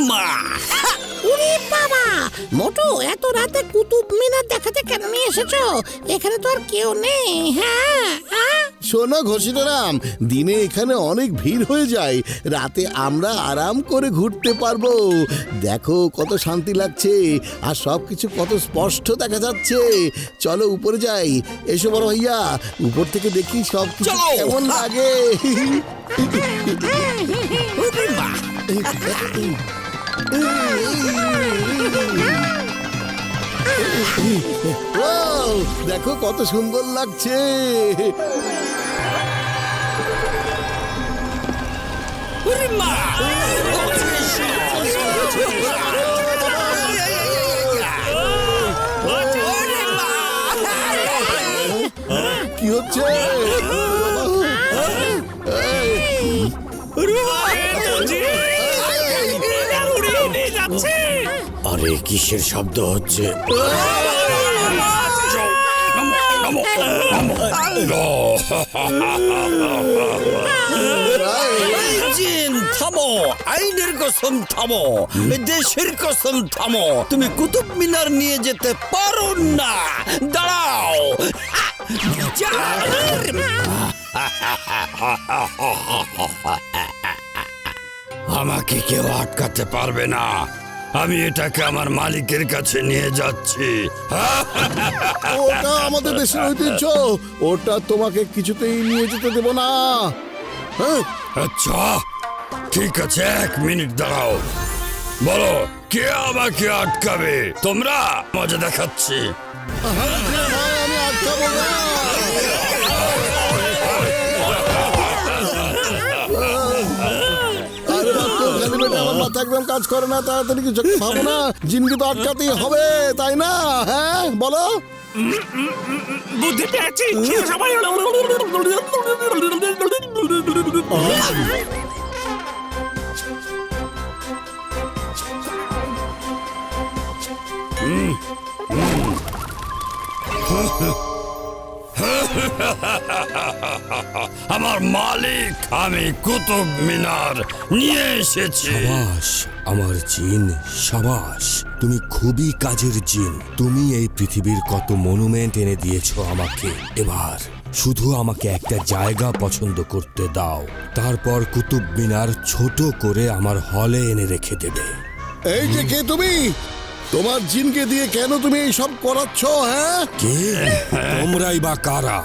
মা! ওরে বাবা, মোটু এত রাতে কুতুব মিনার দেখাতে কেন নিয়ে এসেছো? এখানে তো আর কেউ নেই। হ্যাঁ হ্যাঁ, শোনো ঘসিটারাম, দিনে এখানে অনেক ভিড় হয়ে যায়, রাতে আমরা আরাম করে ঘুরতে পারবো। দেখো কত শান্তি লাগছে, আর সবকিছু কত স্পষ্ট দেখা যাচ্ছে। চলো উপরে যাই। এসো বড় ভাইয়া, উপর থেকে দেখি সবকিছু চলো। কেমন লাগে। ওরে মা! ওয়াও, দেখো কত সুন্দর লাগছে। ওরে মা! ওরে মা! কি হচ্ছে? আরে কিসের শব্দ হচ্ছে? জিন থামো, আইনের কসম থামো, দেশের কসম থামো। তুমি কুতুব মিনার নিয়ে যেতে পারো না। দাঁড়াও। আমাকে কেউ আটকাতে পারবে না। আমি এটাকে আমার মালিকের কাছে নিয়ে যাচ্ছি। ওটা আমাদের দেশের ঐতিহ্য, ওটা তোমাকে কিছুতেই নিয়ে যেতে দেব না। হ্যাঁ, আচ্ছা ঠিক আছে, 1 মিনিট দাঁড়াও। বলো কে আমাকে আটকাবে? তোমরা? মজা দেখাচ্ছি। আমি আটকাবো না। আরে বাপ, খালি বেটা, আমার মাথা একদম কাজ করে না। তাড়াতাড়ি কিছু একটা ভাবো না। জিনকে তো আটকাতেই হবে, তাই না? হ্যাঁ বলো। বুদ্ধি পেয়েছি। সবাই আমার মালিক, আমি কুতুব মিনার নিয়ে এসেছি। সাবাস আমার জিন, সাবাস, তুমি খুবই কাজের জিন। তুমি এই পৃথিবীর কত মনুমেন্ট এনে দিয়েছো আমাকে। এবার শুধু আমাকে একটা জায়গা পছন্দ করতে দাও, তারপর কুতুব মিনার ছোট করে আমার হলে এনে রেখে দেবে। এই যে কে তুমি? তোমার জিনকে দিয়ে কেন তুমি এই সব করাচ্ছ? হ্যাঁ, কে তোমরাই বা কারা?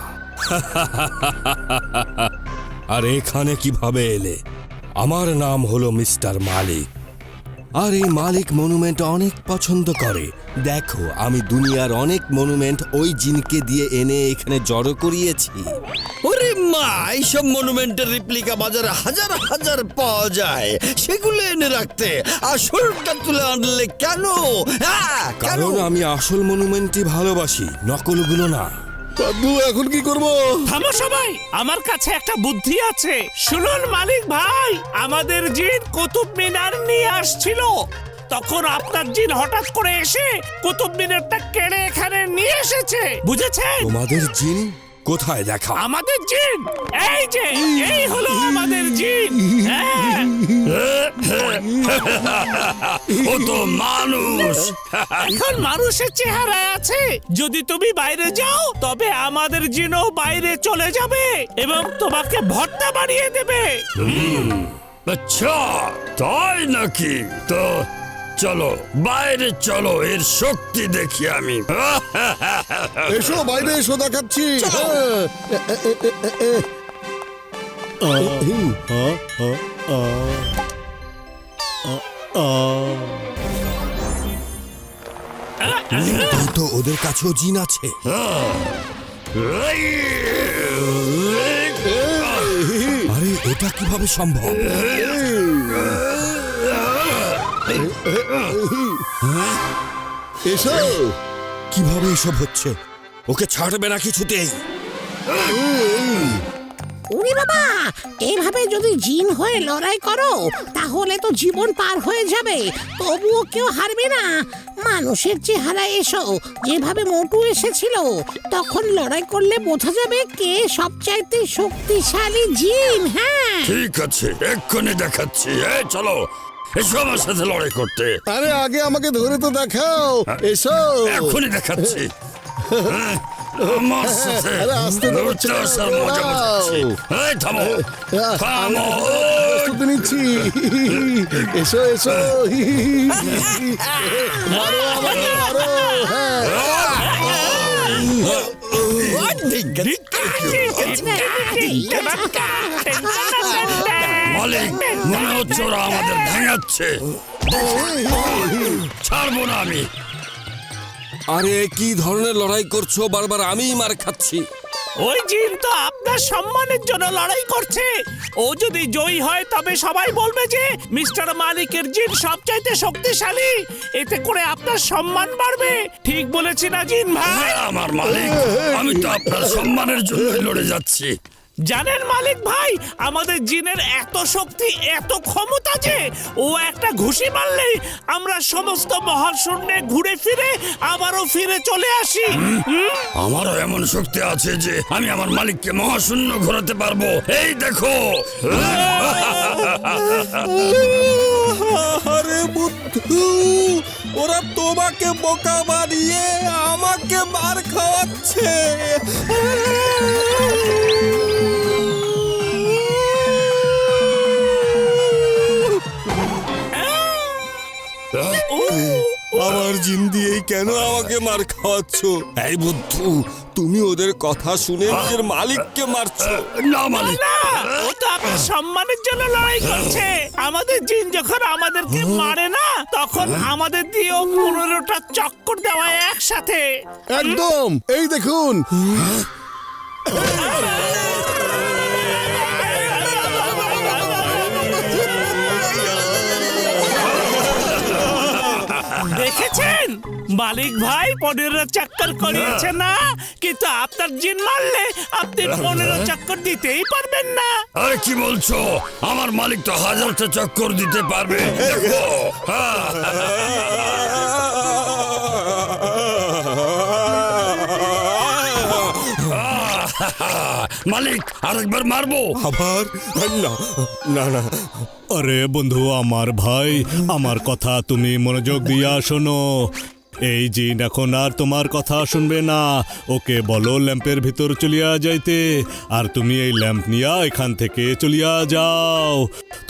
আর এখানে কিভাবে এলে? আমার নাম হলো মিস্টার মালিক, আর এই মালিক মনুমেন্ট অনেক পছন্দ করে। দেখো, আমি দুনিয়ার অনেক মনুমেন্ট ওই জিনকে দিয়ে এনে এখানে জড়ো করিয়েছি। ওরে মা, এইসব মনুমেন্টের রিপ্লিকা বাজারে হাজার হাজার পাওয়া যায়। সেগুলো এনে রাখতে আসলটা তুলে আনলে কেন? কেন? কারণ আমি আসল মনুমেন্টই ভালোবাসি, নকলগুলো না। দাদু এখন কি করব? থামো সবাই, আমার কাছে একটা বুদ্ধি আছে। শুনুন মালিক ভাই, আমাদের জিন কুতুব মিনার নিয়ে আসছিল, তখন আপনার জিন হঠাৎ করে এসে কুতুব মিনারটা কেড়ে এখানে নিয়ে এসেছে, বুঝেছেন? তোমাদের জিন কোথায় দেখা? আমাদের জিন এই যে, এই হলো আমাদের জিন। হ্যাঁ, ও তো মানুষ। এখন মানুষের চেহারা আছে। যদি তুমি বাইরে যাও, তবে আমাদের জিনও বাইরে চলে যাবে এবং তোমাকে ভর্তা বানিয়ে দেবে। আচ্ছা তাই নাকি? তো চলো বাইরে চলো, এর শক্তি দেখি আমি। এসো বাইরে এসো, দেখাচ্ছি। তাই তো ওদের কাছেও জিন আছে। আরে এটা কিভাবে সম্ভব? এসো। কিভাবে এসব হচ্ছে? ওকে ছাড়বে না কিছুতেই। ওরে বাবা, এইভাবে যদি জিন হয়ে লড়াই করো তাহলে তো জীবন পার হয়ে যাবে, তবুও কেউ হারবে না। মানুষের চেহারা এসো, যেভাবে মোটু এসেছিল, তখন লড়াই করলে বোঝা যাবে কে সবচাইতে শক্তিশালী জিন। হ্যাঁ ঠিক আছে, এক্ষুনি দেখাচ্ছি। এই চলো, এসো আমার সাথে লড়াই করতে। আরে আগে আমাকে ধরে তো দেখাও, এসো। এখনই দেখাচ্ছি। হ্যাঁ, আমার সাথে আরে আসতে তো লড়তে আসার মজা বোঝাচ্ছি। এই থামো, থামো। প্রস্তুতি নিচ্ছি। এসো এসো, মারো আমাকে, মারো। হ্যাঁ, মালিক, মনে হচ্ছে ওরা আমাদের ভেঙাচ্ছে। ছাড়বো না আমি। আরে কি ধরনের লড়াই করছো? বারবার আমিই মার খাচ্ছি। ওই জিন তো আপনার সম্মানের জন্য লড়াই করছে। ও যদি জয়ী হয় তবে সবাই বলবে যে মিস্টার মালিকের জিন সবচাইতে শক্তিশালী। এতে করে আপনার সম্মান বাড়বে। ঠিক বলেছি না জিন ভাই? হ্যাঁ, আমার মালিক, আমি তো আপনার সম্মানের জন্য লড়ে যাচ্ছি। জানেন মালিক ভাই, আমাদের জিনের এত শক্তি, এত ক্ষমতা যে ও একটা ঘুষি মারলেই আমরা সমস্ত মহাশূন্যে ঘুরে ফিরে আবারও ফিরে চলে আসি। আমারও এমন শক্তি আছে যে আমি আমার মালিককে মহাশূন্য ঘোরাতে পারবো। এই দেখো। আরে বুদ্ধু, ওরা তোমাকে বোকা বানিয়ে আমাকে মার খাওয়াচ্ছে। আমার জিন দিয়েই কেন আমাকে মার খাওয়াচ্ছ? এই বুদ্ধু, তুমি ওদের কথা শুনে নিজের মালিককে মারছো। না মালিক, না, ও তো আপনার সম্মানের জন্য লড়াই করছে। আমাদের জিন যখন আমাদেরকে মারে না, তখন আমাদের দিয়েও 15টা চক্কর দেওয়া একসাথে। একদম। এই দেখুন, দেখেছেন মালিক ভাই, 15 চক্কর করিয়েছে না? কিন্তু আপনার জিন মারলে আপনি 15 চক্কর দিতেই পারবেন না। আরে কি বলছো? আমার মালিক তো 1000টা চক্কর দিতে পারবে। দেখো। মালিক, আরেকবার মারবো। আবার? না না না, আরে বন্ধু, আমার ভাই, আমার কথা তুমি মনোযোগ দিয়া শোনো। এই জিন এখন আর তোমার কথা শুনবে না। ওকে বলো ল্যাম্পের ভিতর চলিয়া যাইতে, আর তুমি এই ল্যাম্প নিয়া এখান থেকে চলিয়া যাও।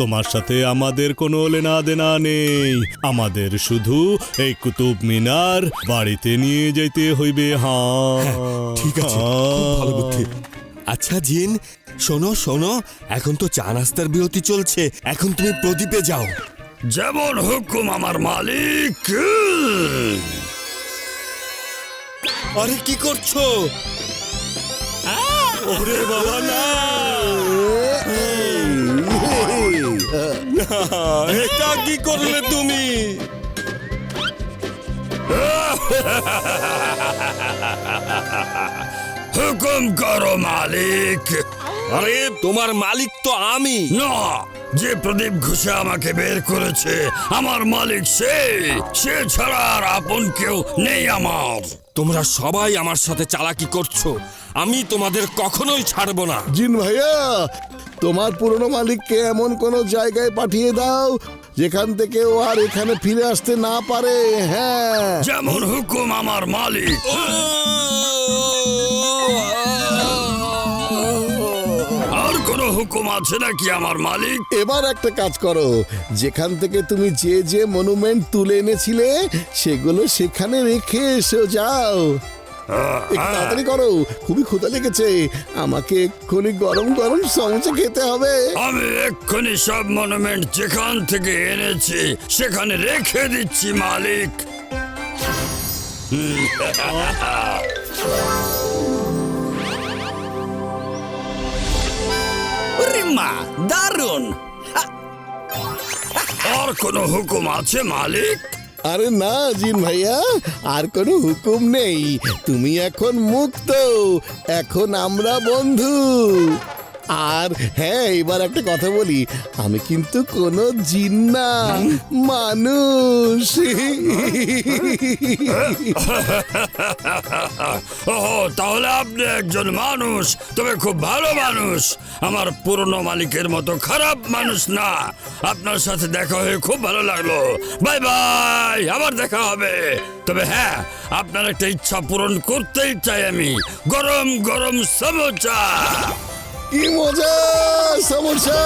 তোমার সাথে আমাদের কোনো লেনা দেনা নেই। আমাদের শুধু এই কুতুব মিনার বাড়িতে নিয়ে যাইতে হইবে। হ্যাঁ, ঠিক আছে, খুব ভালো বুদ্ধি। আচ্ছা জিন, শোনো শোনো, এখন তো চা নাস্তার বিরতি চলছে। এখন তুমি প্রদীপে যাও। যেমন হুকুম আমার মালিক। আরে কি করছো? ওরে বাবা, না, এটা কি করলে তুমি? হুকুম করো মালিক। আরে তোমার মালিক তো আমি। না, যে প্রদীপ ঘুষে আমাকে বের করেছে আমার মালিক সে ছাড়া আর আপন কেউ নেই আমার। তোমরা সবাই আমার সাথে চালাকি করছো। আমি তোমাদের কখনোই ছাড়বো না। জিন ভাইয়া, তোমার পুরনো মালিককে এমন কোন জায়গায় পাঠিয়ে দাও যেখান থেকে ও আর এখানে ফিরে আসতে না পারে। হ্যাঁ, যেমন হুকুম আমার মালিক। আর কোনো হুকুম আছে নাকি আমার মালিক? এবার একটা কাজ করো, যেখান থেকে তুমি যে যে মনুমেন্ট তুলে এনেছিলে সেগুলো সেখানে রেখে এসো। যাও, একটু তাড়াতাড়ি করো, খুবই ক্ষুধা লেগেছে। আমাকে এক্ষুনি গরম গরম সমোসা খেতে হবে। আমি এক্ষুনি সব মনুমেন্ট যেখান থেকে এনেছি সেখানে রেখে দিচ্ছি মালিক। মা, দারুণ! আর কোনো হুকুম আছে মালিক? আরে না জিন ভাইয়া, আর কোনো হুকুম নেই। তুমি এখন মুক্ত। এখন আমরা বন্ধু। আর হ্যাঁ, এবার একটা কথা বলি, আমি কিন্তু কোনো জিন না, মানুষ। ওহো, তাহলে আপনি একজন মানুষ, তবে খুব ভালো মানুষ। আমার পুরনো মালিকের মতো খারাপ মানুষ না। আপনার সাথে দেখা হয়ে খুব ভালো লাগলো। বাই বাই, আবার দেখা হবে। তবে হ্যাঁ, আপনার একটা ইচ্ছা পূরণ করতেই চাই আমি, গরম গরম সমোসা। কি মজা, সমস্যা।